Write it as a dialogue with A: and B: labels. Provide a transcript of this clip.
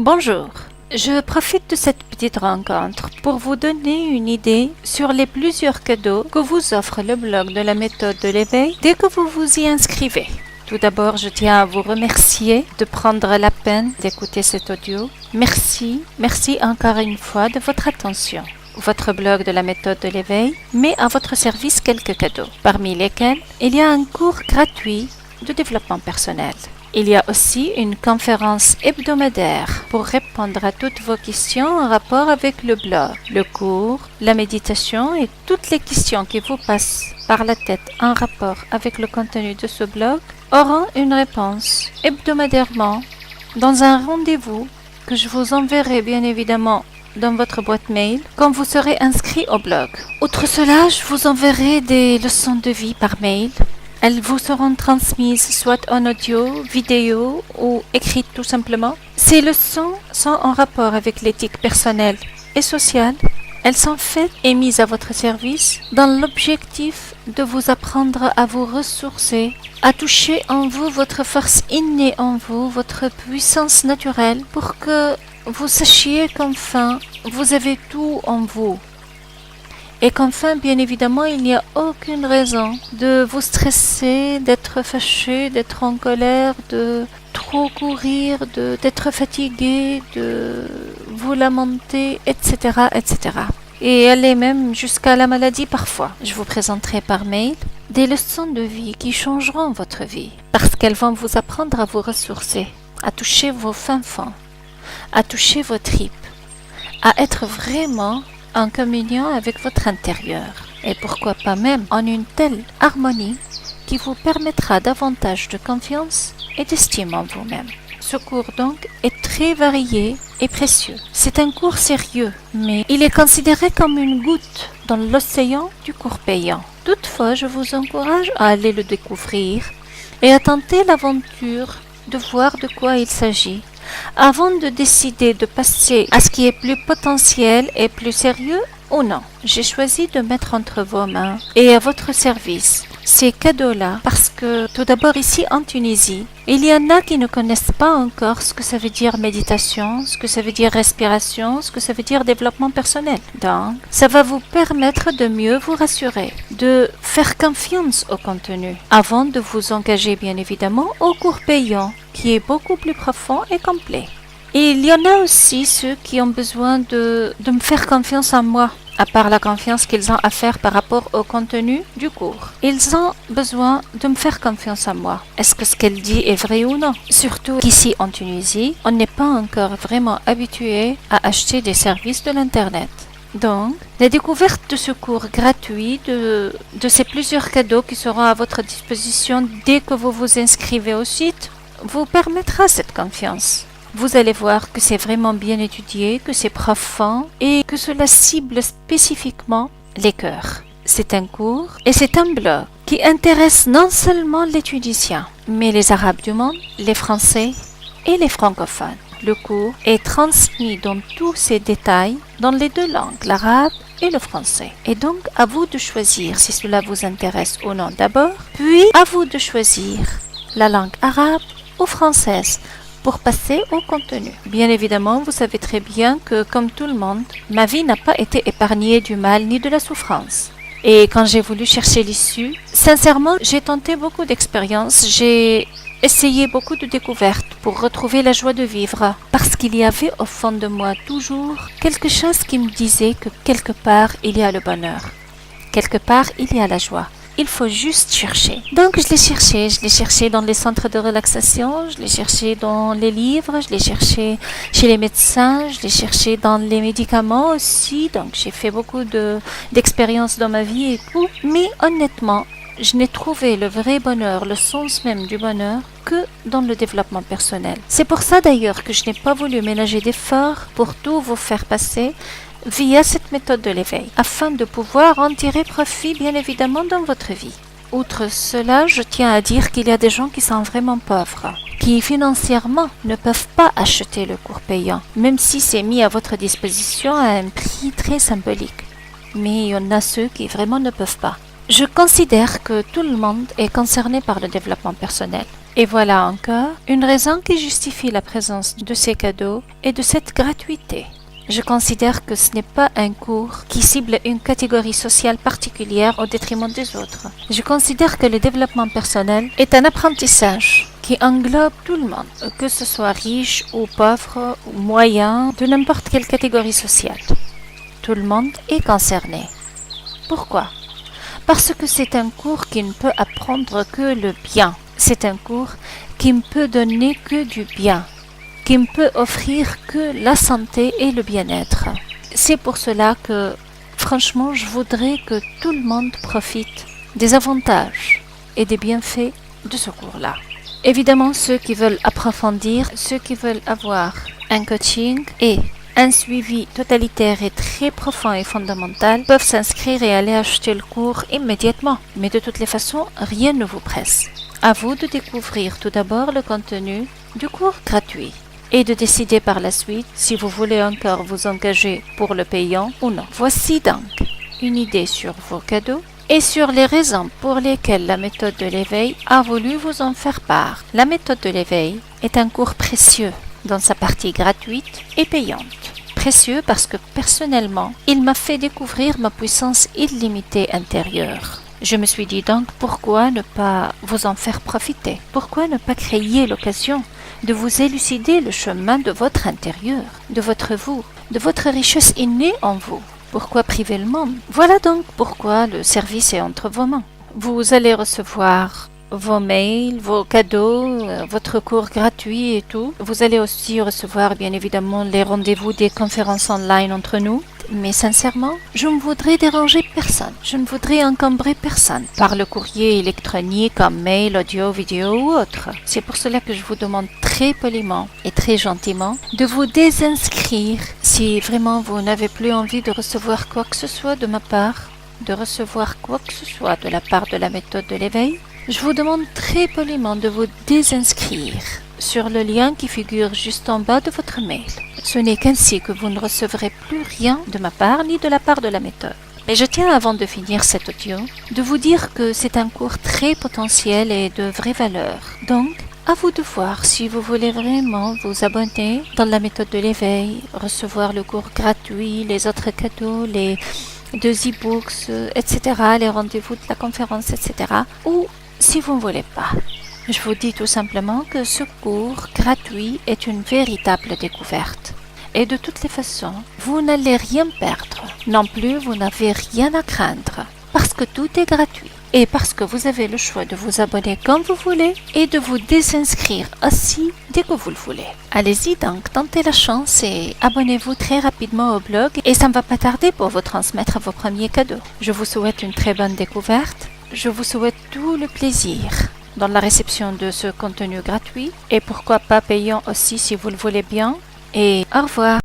A: Bonjour, je profite de cette petite rencontre pour vous donner une idée sur les plusieurs cadeaux que vous offre le blog de la méthode de l'éveil dès que vous vous y inscrivez. Tout d'abord, je tiens à vous remercier de prendre la peine d'écouter cet audio. Merci encore une fois de votre attention. Votre blog de la méthode de l'éveil met à votre service quelques cadeaux, parmi lesquels il y a un cours gratuit de développement personnel. Il y a aussi une conférence hebdomadaire pour répondre à toutes vos questions en rapport avec le blog, le cours, la méditation et toutes les questions qui vous passent par la tête en rapport avec le contenu de ce blog auront une réponse hebdomadairement dans un rendez-vous que je vous enverrai bien évidemment dans votre boîte mail quand vous serez inscrit au blog. Outre cela, je vous enverrai des leçons de vie par mail. Elles vous seront transmises soit en audio, vidéo ou écrites tout simplement. Ces leçons sont en rapport avec l'éthique personnelle et sociale. Elles sont faites et mises à votre service dans l'objectif de vous apprendre à vous ressourcer, à toucher en vous votre force innée en vous, votre puissance naturelle pour que vous sachiez qu'enfin vous avez tout en vous. Et qu'enfin, bien évidemment, il n'y a aucune raison de vous stresser, d'être fâché, d'être en colère, de trop courir, d'être fatigué, de vous lamenter, etc., etc. Et aller même jusqu'à la maladie parfois. Je vous présenterai par mail des leçons de vie qui changeront votre vie, parce qu'elles vont vous apprendre à vous ressourcer, à toucher vos fins fonds, à toucher vos tripes, à être vraiment en communion avec votre intérieur et pourquoi pas même en une telle harmonie qui vous permettra davantage de confiance et d'estime en vous-même. Ce cours donc est très varié et précieux. C'est un cours sérieux, mais il est considéré comme une goutte dans l'océan du cours payant. Toutefois, je vous encourage à aller le découvrir et à tenter l'aventure de voir de quoi il s'agit avant de décider de passer à ce qui est plus potentiel et plus sérieux ou non. J'ai choisi de mettre entre vos mains et à votre service ces cadeaux-là parce que tout d'abord ici en Tunisie, il y en a qui ne connaissent pas encore ce que ça veut dire méditation, ce que ça veut dire respiration, ce que ça veut dire développement personnel. Donc, ça va vous permettre de mieux vous rassurer, de faire confiance au contenu avant de vous engager bien évidemment au cours payant qui est beaucoup plus profond et complet. Et il y en a aussi ceux qui ont besoin de me faire confiance en moi, à part la confiance qu'ils ont à faire par rapport au contenu du cours. Ils ont besoin de me faire confiance en moi. Est-ce que ce qu'elle dit est vrai ou non? Surtout qu'ici en Tunisie, on n'est pas encore vraiment habitué à acheter des services de l'Internet. Donc, la découverte de ce cours gratuit, de ces plusieurs cadeaux qui seront à votre disposition dès que vous vous inscrivez au site, vous permettra cette confiance. Vous allez voir que c'est vraiment bien étudié, que c'est profond et que cela cible spécifiquement les cœurs. C'est un cours et c'est un blog qui intéresse non seulement les Tunisiens, mais les Arabes du monde, les Français et les francophones. Le cours est transmis dans tous ses détails dans les deux langues, l'arabe et le français. Et donc, à vous de choisir si cela vous intéresse ou non d'abord, puis à vous de choisir la langue arabe ou française pour passer au contenu. Bien évidemment, vous savez très bien que, comme tout le monde, ma vie n'a pas été épargnée du mal ni de la souffrance. Et quand j'ai voulu chercher l'issue, sincèrement, j'ai tenté beaucoup d'expériences, j'ai essayé beaucoup de découvertes pour retrouver la joie de vivre, parce qu'il y avait au fond de moi toujours quelque chose qui me disait que quelque part il y a le bonheur, quelque part il y a la joie. Il faut juste chercher. Donc je l'ai cherché dans les centres de relaxation, je l'ai cherché dans les livres, je l'ai cherché chez les médecins, je l'ai cherché dans les médicaments aussi. Donc j'ai fait beaucoup d'expériences dans ma vie et tout. Mais honnêtement, je n'ai trouvé le vrai bonheur, le sens même du bonheur, que dans le développement personnel. C'est pour ça d'ailleurs que je n'ai pas voulu ménager d'efforts pour tout vous faire passer via cette méthode de l'éveil, afin de pouvoir en tirer profit bien évidemment dans votre vie. Outre cela, je tiens à dire qu'il y a des gens qui sont vraiment pauvres, qui financièrement ne peuvent pas acheter le cours payant, même si c'est mis à votre disposition à un prix très symbolique. Mais il y en a ceux qui vraiment ne peuvent pas. Je considère que tout le monde est concerné par le développement personnel. Et voilà encore une raison qui justifie la présence de ces cadeaux et de cette gratuité. Je considère que ce n'est pas un cours qui cible une catégorie sociale particulière au détriment des autres. Je considère que le développement personnel est un apprentissage qui englobe tout le monde, que ce soit riche ou pauvre ou moyen, de n'importe quelle catégorie sociale. Tout le monde est concerné. Pourquoi? Parce que c'est un cours qui ne peut apprendre que le bien. C'est un cours qui ne peut donner que du bien, qui ne peut offrir que la santé et le bien-être. C'est pour cela que, franchement, je voudrais que tout le monde profite des avantages et des bienfaits de ce cours-là. Évidemment, ceux qui veulent approfondir, ceux qui veulent avoir un coaching et un suivi totalitaire et très profond et fondamental peuvent s'inscrire et aller acheter le cours immédiatement. Mais de toutes les façons, rien ne vous presse. À vous de découvrir tout d'abord le contenu du cours gratuit et de décider par la suite si vous voulez encore vous engager pour le payant ou non. Voici donc une idée sur vos cadeaux et sur les raisons pour lesquelles la méthode de l'éveil a voulu vous en faire part. La méthode de l'éveil est un cours précieux dans sa partie gratuite et payante. Précieux parce que personnellement, il m'a fait découvrir ma puissance illimitée intérieure. Je me suis dit donc pourquoi ne pas vous en faire profiter? Pourquoi ne pas créer l'occasion de vous élucider le chemin de votre intérieur, de votre vous, de votre richesse innée en vous? Pourquoi priver le monde? Voilà donc pourquoi le service est entre vos mains. Vous allez recevoir vos mails, vos cadeaux, votre cours gratuit et tout. Vous allez aussi recevoir bien évidemment les rendez-vous des conférences online entre nous. Mais sincèrement, je ne voudrais déranger personne. Je ne voudrais encombrer personne par le courrier électronique, comme mail, audio, vidéo ou autre. C'est pour cela que je vous demande très poliment et très gentiment de vous désinscrire si vraiment vous n'avez plus envie de recevoir quoi que ce soit de ma part, de recevoir quoi que ce soit de la part de la méthode de l'éveil. Je vous demande très poliment de vous désinscrire sur le lien qui figure juste en bas de votre mail. Ce n'est qu'ainsi que vous ne recevrez plus rien de ma part ni de la part de la méthode. Mais je tiens, avant de finir cet audio, de vous dire que c'est un cours très potentiel et de vraie valeur. Donc, à vous de voir si vous voulez vraiment vous abonner dans la méthode de l'éveil, recevoir le cours gratuit, les autres cadeaux, les 2 e-books, etc., les rendez-vous de la conférence, etc., ou si vous ne voulez pas. Je vous dis tout simplement que ce cours gratuit est une véritable découverte. Et de toutes les façons, vous n'allez rien perdre. Non plus, vous n'avez rien à craindre. Parce que tout est gratuit. Et parce que vous avez le choix de vous abonner quand vous voulez et de vous désinscrire aussi dès que vous le voulez. Allez-y donc, tentez la chance et abonnez-vous très rapidement au blog et ça ne va pas tarder pour vous transmettre vos premiers cadeaux. Je vous souhaite une très bonne découverte. Je vous souhaite tout le plaisir dans la réception de ce contenu gratuit et pourquoi pas payant aussi si vous le voulez bien. Et au revoir.